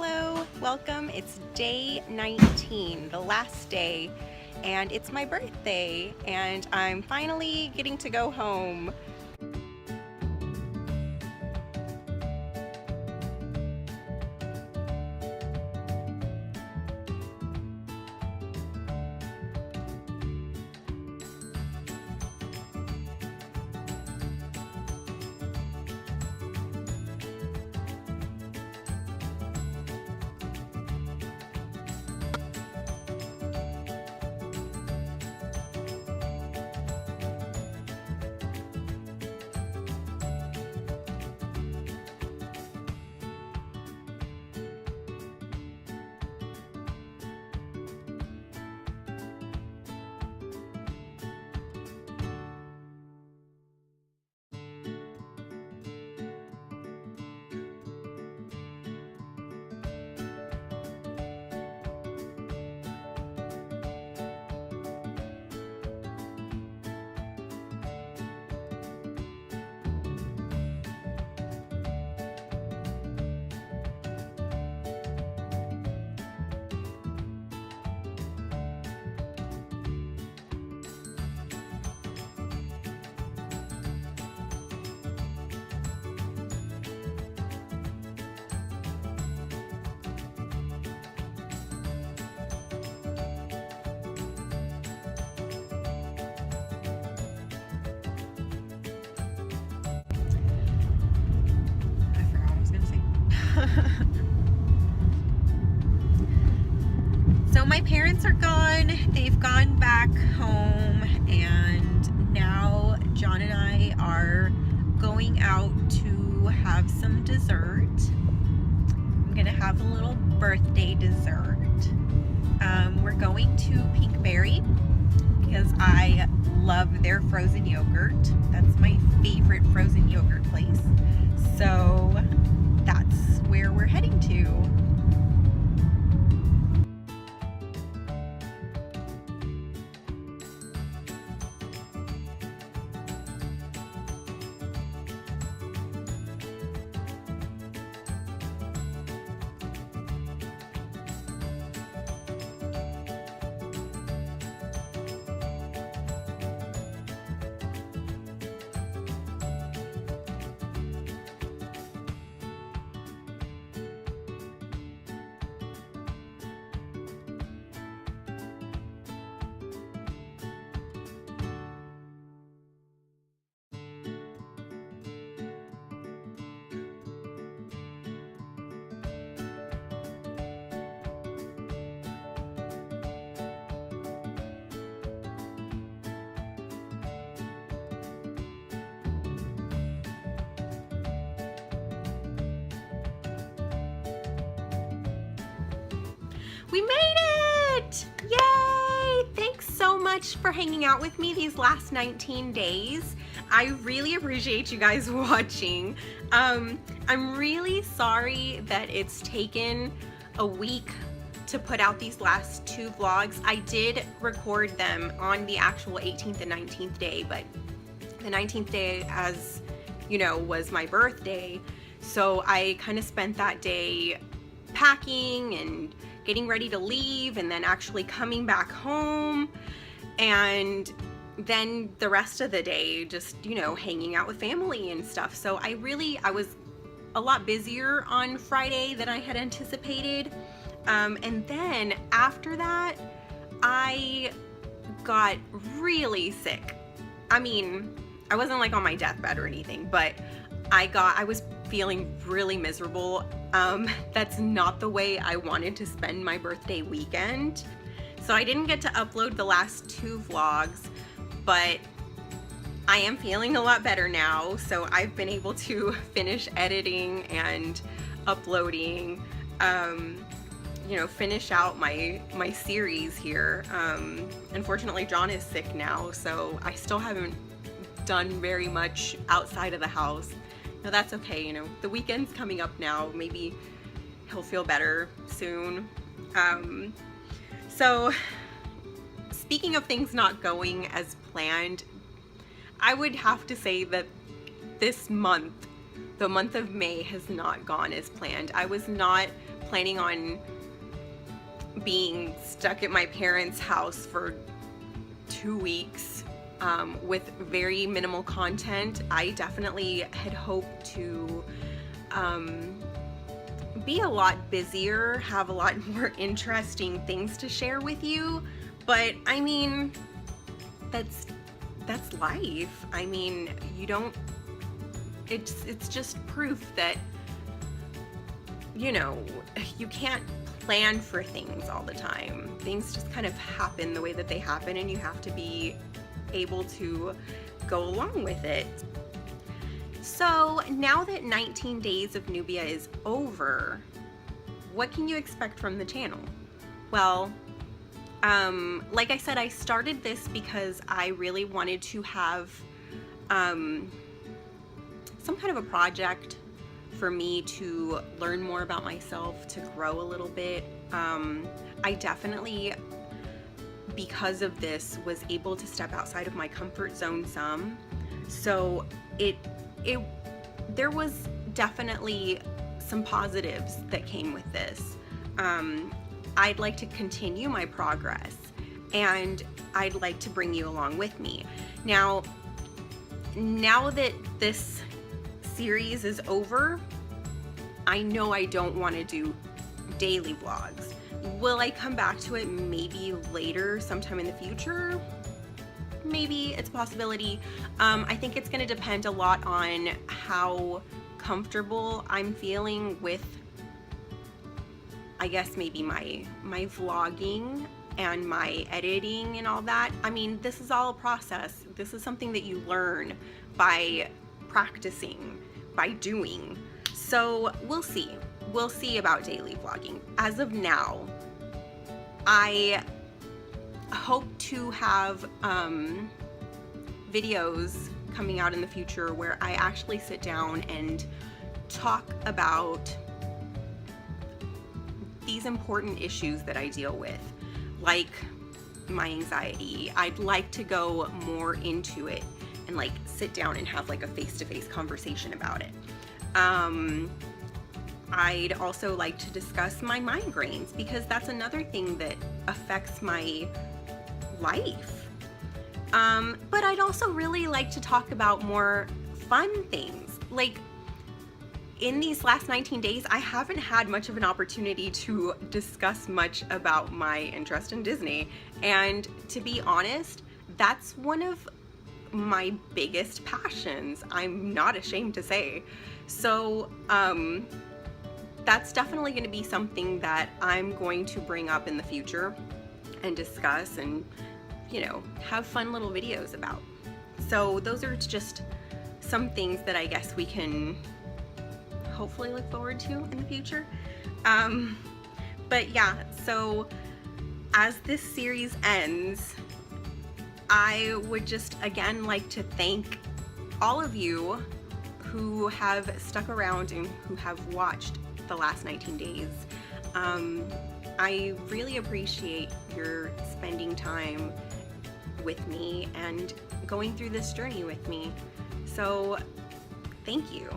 Hello, welcome. It's day 19, the last day, and it's my birthday, and I'm finally getting to go home. So my parents are gone, they've gone back home, and now John and I are going out to have some dessert. I'm gonna have a little birthday dessert. We're going to Pinkberry because I love their frozen yogurt. That's my favorite frozen yogurt place. So that's where we're heading to. We made it! Yay! Thanks so much for hanging out with me these last 19 days. I really appreciate you guys watching. I'm really sorry that it's taken a week to put out these last two vlogs. I did record them on the actual 18th and 19th day, but the 19th day, as you know, was my birthday. So I kind of spent that day packing and getting ready to leave, and then actually coming back home, and then the rest of the day just, you know, hanging out with family and stuff. So I was a lot busier on Friday than I had anticipated. And then after that, I got really sick. I mean, I wasn't like on my deathbed or anything, but I was feeling really miserable. That's not the way I wanted to spend my birthday weekend. So I didn't get to upload the last two vlogs, but I am feeling a lot better now. So I've been able to finish editing and uploading, you know, finish out my series here. Unfortunately, John is sick now, so I still haven't done very much outside of the house. No, that's okay, you know, the weekend's coming up now. Maybe he'll feel better soon. So speaking of things not going as planned, I would have to say that this month, the month of May, has not gone as planned. I was not planning on being stuck at my parents' house for 2 weeks with very minimal content. I definitely had hoped to be a lot busier, have a lot more interesting things to share with you, but I mean, that's life. I mean, you don't, it's just proof that, you know, you can't plan for things all the time. Things just kind of happen the way that they happen, and you have to be able to go along with it. So now that 19 days of Nubia is over, what can you expect from the channel? Well, like I said, I started this because I really wanted to have some kind of a project for me to learn more about myself, to grow a little bit. I definitely, because of this, was able to step outside of my comfort zone some. So there was definitely some positives that came with this. I'd like to continue my progress, and I'd like to bring you along with me. Now that this series is over, I know I don't want to do daily vlogs. Will I come back to it maybe later, sometime in the future? Maybe, it's a possibility. I think it's going to depend a lot on how comfortable I'm feeling with, I guess, maybe my vlogging and my editing and all that. I mean, this is all a process. This is something that you learn by practicing, by doing. So we'll see. We'll see about daily vlogging. As of now, I hope to have videos coming out in the future where I actually sit down and talk about these important issues that I deal with, like my anxiety. I'd like to go more into it and like sit down and have like a face-to-face conversation about it. I'd also like to discuss my migraines, because that's another thing that affects my life. But I'd also really like to talk about more fun things. Like, in these last 19 days, I haven't had much of an opportunity to discuss much about my interest in Disney. And to be honest, that's one of my biggest passions. I'm not ashamed to say. So, that's definitely going to be something that I'm going to bring up in the future and discuss and, you know, have fun little videos about. So those are just some things that I guess we can hopefully look forward to in the future. But yeah, so as this series ends, I would just again like to thank all of you who have stuck around and who have watched the last 19 days. I really appreciate your spending time with me and going through this journey with me. So thank you.